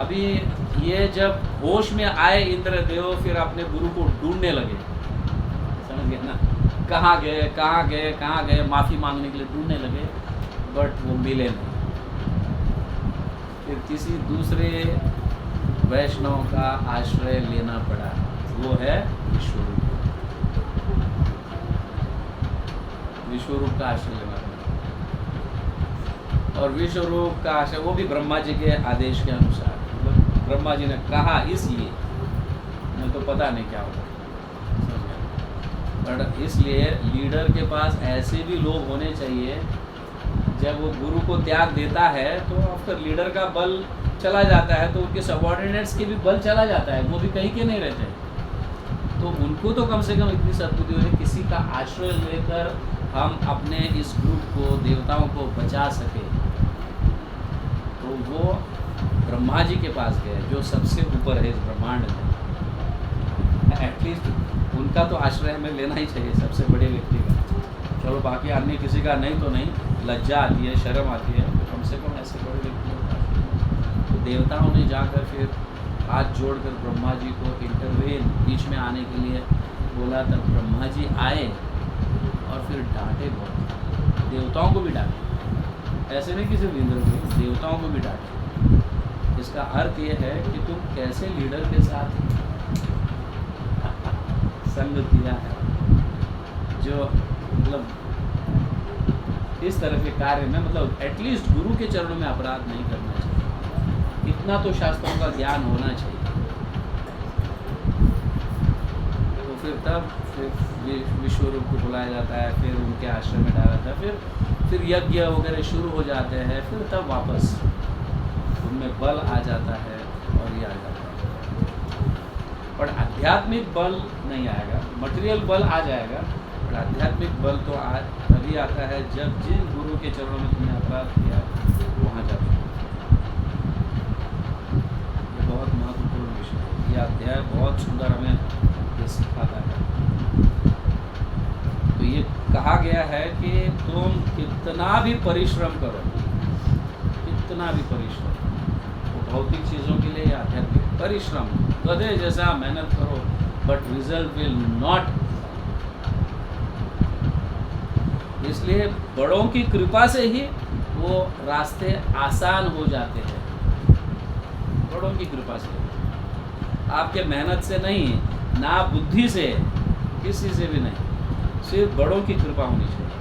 अभी ये जब होश में आए इंद्रदेव, फिर अपने गुरु को ढूंढने लगे, समझ गए ना? कहाँ गए कहाँ गए कहाँ गए, माफ़ी मांगने के लिए ढूंढने लगे, बट वो मिले नहीं। फिर किसी दूसरे वैष्णव का आश्रय लेना पड़ा, वो है विश्वरूप। विश्वरूप का आश्रय लेना पड़ा, और विश्वरूप का आश्रय वो भी ब्रह्मा जी के आदेश के अनुसार। मतलब ब्रह्मा जी ने कहा इसलिए, नहीं तो पता नहीं क्या होगा। पर इसलिए लीडर के पास ऐसे भी लोग होने चाहिए, जब वो गुरु को त्याग देता है तो आफ्टर लीडर का बल चला जाता है, तो उनके सबऑर्डिनेट्स के भी बल चला जाता है, वो भी कहीं के नहीं रहते। तो उनको तो कम से कम इतनी सद्बुद्धि हो, किसी का आश्रय लेकर हम अपने इस ग्रुप को, देवताओं को बचा सके। तो वो ब्रह्मा जी के पास गए, जो सबसे ऊपर है इस ब्रह्मांड में। एटलीस्ट उनका तो आश्रय हमें लेना ही चाहिए, सबसे बड़े व्यक्ति का। चलो बाकी अन्य किसी का नहीं तो नहीं, लज्जा आती है, शर्म आती है, तो कम से कम ऐसे बड़े व्यक्तियों का। तो देवताओं ने जाकर फिर हाथ जोड़कर ब्रह्मा जी को इंटरवेन, बीच में आने के लिए बोला। तब ब्रह्मा जी आए और फिर डांटे बहुत, देवताओं को भी डांटे। ऐसे नहीं कि सिर्फ इंद्र को, देवताओं को भी डांटे। इसका अर्थ ये है कि तुम कैसे लीडर के साथ संग किया है, जो मतलब इस तरह के कार्य में, मतलब एटलीस्ट गुरु के चरणों में अपराध नहीं करना चाहिए। इतना तो शास्त्रों का ज्ञान होना चाहिए। तो फिर तब विश्वरूप को बुलाया जाता है, फिर उनके आश्रम में डाला जाता है, फिर यज्ञ वगैरह शुरू हो जाते हैं, फिर तब वापस उनमें बल आ जाता है और ये आ जाता है। पर आध्यात्मिक बल नहीं आएगा, मटेरियल बल आ जाएगा, पर आध्यात्मिक बल तो तभी आता है जब जिन गुरु के चरणों में तुमने अपराध किया वहाँ जाओ। ये बहुत महत्वपूर्ण विषय है। ये अध्याय बहुत सुंदर हमें ये सिखाता है। तो ये कहा गया है कि तुम कितना भी परिश्रम करो, कितना भी परिश्रम, वो भौतिक चीज़ों के लिए या आध्यात्मिक परिश्रम, गधे जैसा मेहनत करो, बट रिजल्ट विल नॉट। इसलिए बड़ों की कृपा से ही वो रास्ते आसान हो जाते हैं, बड़ों की कृपा से, आपके मेहनत से नहीं, ना बुद्धि से, किसी से भी नहीं, सिर्फ बड़ों की कृपा होनी चाहिए,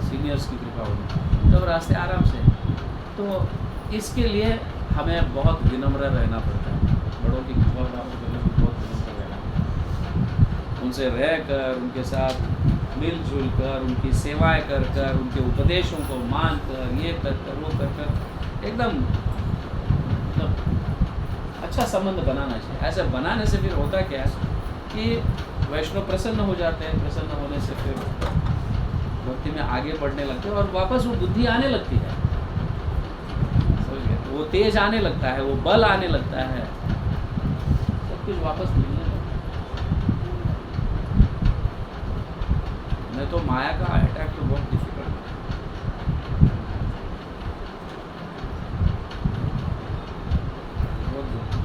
सीनियर्स की कृपा होनी चाहिए, तब रास्ते आराम से। तो इसके लिए हमें बहुत विनम्र रहना पड़ता है, बड़ों की कृपा प्राप्त करने में बहुत विनम्र रहना पड़ता है। उनसे रहकर, उनके साथ मिलजुल कर, उनकी सेवाएं कर कर, उनके उपदेशों को मान कर, ये कर कर, वो कर कर, एकदम मतलब अच्छा संबंध बनाना चाहिए। ऐसे बनाने से फिर होता क्या है कि वैष्णव प्रसन्न हो जाते हैं, प्रसन्न होने से फिर भक्ति में आगे बढ़ने लगते हैं और वापस वो बुद्धि आने लगती है, समझ गए? वो तेज आने लगता है, वो बल आने लगता है, सब कुछ वापस मिलने लगता है। नहीं तो माया का अटैक तो बहुत डिफिकल्ट है,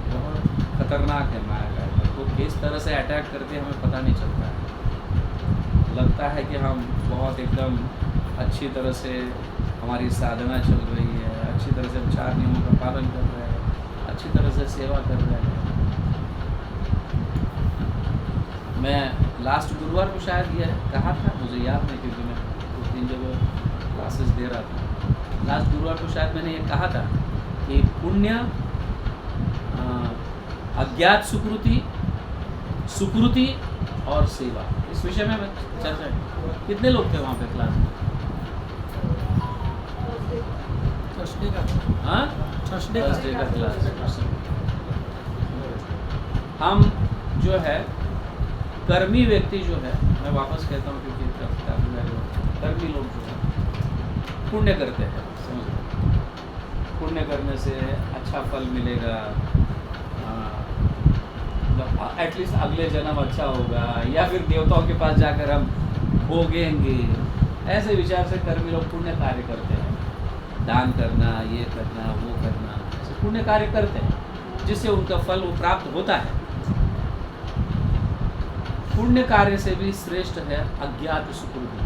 बहुत खतरनाक है माया का अटैक। वो किस तरह से अटैक करते हैं हमें पता नहीं चलता है। लगता है कि हम बहुत एकदम अच्छी तरह से हमारी साधना चल रही है, अच्छी तरह से हम 4 नियमों का पालन कर रहे हैं, अच्छी तरह से सेवा कर रहे हैं। मैं लास्ट गुरुवार को शायद ये कहा था, मुझे याद नहीं क्योंकि मैं उस दिन जब क्लासेस दे रहा था, लास्ट गुरुवार को शायद मैंने ये कहा था कि पुण्य, अज्ञात सुकृति, सुकृति और सेवा, इस विषय में चर्चा है। कितने लोग थे वहाँ पे क्लास में? हाँ, थर्सडे का क्लास। हम जो है कर्मी व्यक्ति जो है, मैं वापस कहता हूँ क्योंकि कर्मी लोग जो है पुण्य करते हैं, समझ लो, पुण्य करने से अच्छा फल मिलेगा, एटलीस्ट अगले जन्म अच्छा होगा, या फिर देवताओं के पास जाकर हम भोगेंगे, ऐसे विचार से कर्मी लोग पुण्य कार्य करते हैं। दान करना, ये करना, वो करना, ऐसे पुण्य कार्य करते हैं जिससे उनका फल वो प्राप्त होता है। पुण्य कार्य से भी श्रेष्ठ है अज्ञात सुकृति।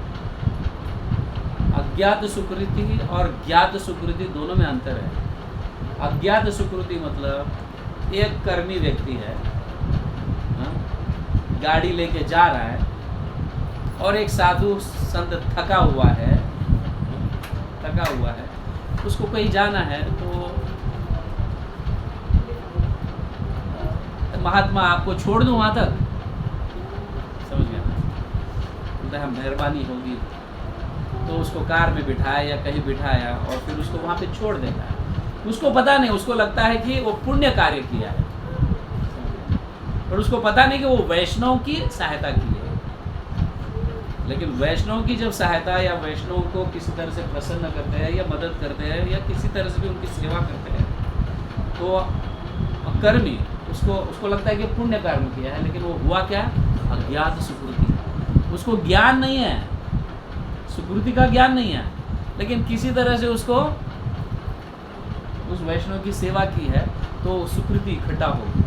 अज्ञात सुकृति और ज्ञात सुकृति दोनों में अंतर है। अज्ञात सुकृति मतलब एक कर्मी व्यक्ति है, गाड़ी लेके जा रहा है और एक साधु संत थका हुआ है, उसको कहीं जाना है, तो महात्मा आपको छोड़ दूं वहां तक, समझ गया, बोलता है मेहरबानी होगी, तो उसको कार में बिठाया या कहीं बिठाया और फिर उसको वहां पे छोड़ देता है। उसको पता नहीं, उसको लगता है कि वो पुण्य कार्य किया है, पर उसको पता नहीं कि वो वैष्णव की सहायता की है। लेकिन वैष्णव की जब सहायता या वैष्णव को किसी तरह से प्रसन्न करते हैं या मदद करते हैं या किसी तरह से भी उनकी सेवा करते हैं, तो कर्मी उसको लगता है कि पुण्य कर्म किया है, लेकिन वो हुआ क्या? अज्ञात सुकृति। उसको ज्ञान नहीं है, सुकृति का ज्ञान नहीं है, लेकिन किसी तरह से उसको उस वैष्णव की सेवा की है तो सुकृति इकट्ठा होगी।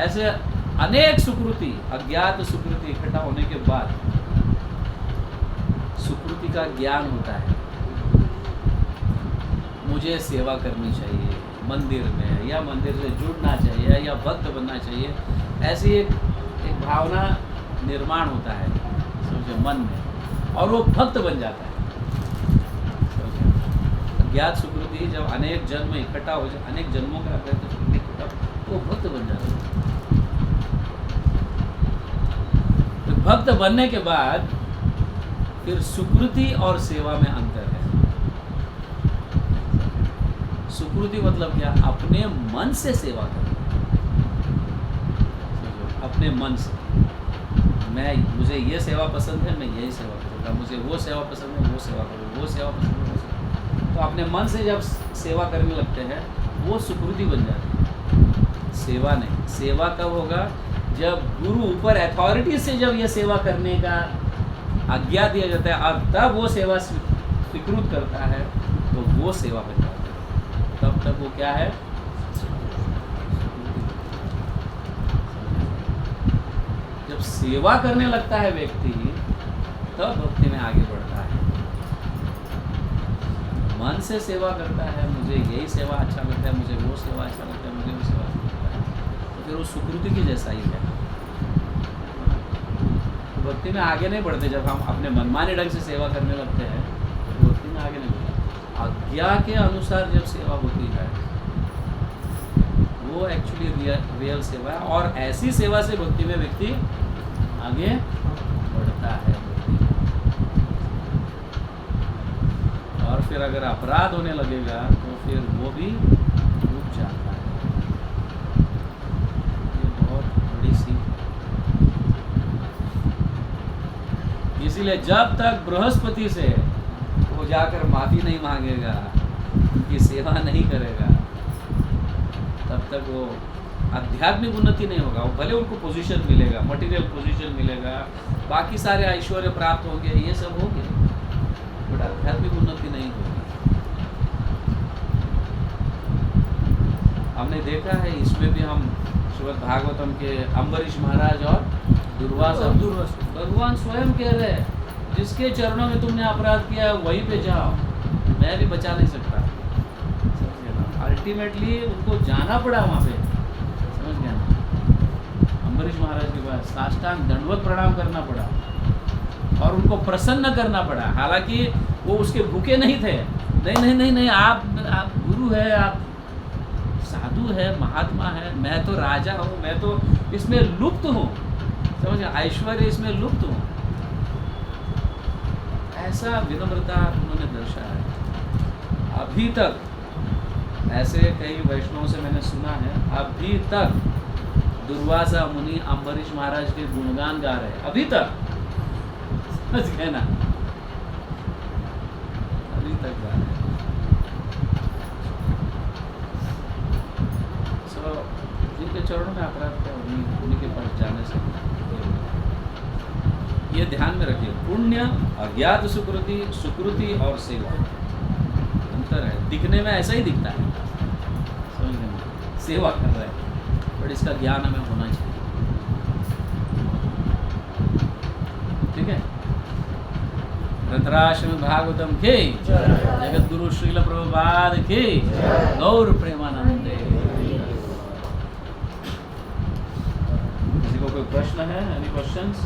ऐसे अनेक सुकृति, अज्ञात सुकृति इकट्ठा होने के बाद सुकृति का ज्ञान होता है। मुझे सेवा करनी चाहिए मंदिर में, या मंदिर से जुड़ना चाहिए, या भक्त बनना चाहिए, ऐसी एक भावना निर्माण होता है समझे मन में, और वो भक्त बन जाता है। अज्ञात सुकृति जब अनेक जन्म इकट्ठा हो जाए, अनेक जन्मों का अज्ञात सुकृति इकट्ठा, वो भक्त बन जाता है। तो भक्त बनने के बाद फिर सुकृति और सेवा में अंतर है। सुकृति मतलब क्या? अपने मन से सेवा करना, अपने मन से। मुझे ये सेवा पसंद है, मैं यही सेवा करूँगा, मुझे वो सेवा पसंद है, वो सेवा करूँगा, वो सेवा पसंद है, वो सेवा। तो अपने मन से जब सेवा करने लगते हैं वो सुकृति बन जाती है, सेवा नहीं। सेवा कब होगा? जब गुरु ऊपर अथॉरिटी से जब ये सेवा करने का आज्ञा दिया जाता है और तब वो सेवा स्वीकृत करता है, तो वो सेवा बन जाती है। तब तक वो क्या है? जब सेवा करने लगता है व्यक्ति, तब भक्ति में आगे बढ़ता है। मन से सेवा करता है, मुझे यही सेवा अच्छा लगता है, मुझे वो सेवा अच्छा लगता है, मुझे वो सेवा अच्छा लगता है, तो फिर वो सुकृति की जैसा ही है। तो भक्ति में आगे नहीं बढ़ते। जब हम अपने मनमाने ढंग से सेवा करने लगते हैं तो भक्ति में आगे नहीं बढ़ते। आज्ञा के अनुसार जब सेवा होती है वो एक्चुअली रियल सेवा है, और ऐसी सेवा से भक्ति में व्यक्ति आगे बढ़ता है। और फिर अगर अपराध होने लगेगा तो फिर वो भी रुक जाता है। ये बहुत बड़ी सीख। इसीलिए जब तक बृहस्पति से वो जाकर माफी नहीं मांगेगा, उनकी सेवा नहीं करेगा, तब तक वो आध्यात्मिक उन्नति नहीं होगा। वो भले उनको पोजीशन मिलेगा, मटेरियल पोजीशन मिलेगा, बाकी सारे ऐश्वर्य प्राप्त होंगे, ये सब होंगे, बट आध्यात्मिक उन्नति नहीं होगी। हमने देखा है, इसमें भी हम श्रीमद् भागवतम के अम्बरीश महाराज और दुर्वासा, भगवान स्वयं कह रहे हैं जिसके चरणों में तुमने अपराध किया है वहीं पे जाओ, मैं भी बचा नहीं सकता। अल्टीमेटली उनको जाना पड़ा वहाँ पे, समझ गया ना? अम्बरीश महाराज के पास साष्टांग दंडवत प्रणाम करना पड़ा और उनको प्रसन्न करना पड़ा। हालांकि वो उसके भूखे नहीं थे। नहीं, आप गुरु है, आप साधु है, महात्मा है, मैं तो राजा हूँ, मैं तो इसमें लुप्त हूँ, समझ, ऐश्वर्य इसमें लुप्त हूँ। ऐसा विनम्रता उन्होंने दर्शाया है। अभी तक ऐसे कई वैष्णवों से मैंने सुना है, अभी तक दुर्वासा मुनि अम्बरीश महाराज के गुणगान गा रहे हैं अभी तक, समझ गए ना, अभी तक गा रहे हैं। सो जिनके चरणों में अपराध है उन्हीं के पास जाने से ये ध्यान में रखिए, पुण्य, अज्ञात सुकृति, सुकृति और सेवा अंतर है। दिखने में ऐसा ही दिखता है, समझ में, सेवा कर रहे हैं, बट इसका ज्ञान हमें होना चाहिए। ठीक है, रंध्राश्रम भागवतम की जगत गुरु श्रील प्रभुपाद की गौर प्रेमानंदे। किसी को कोई प्रश्न है? Any questions?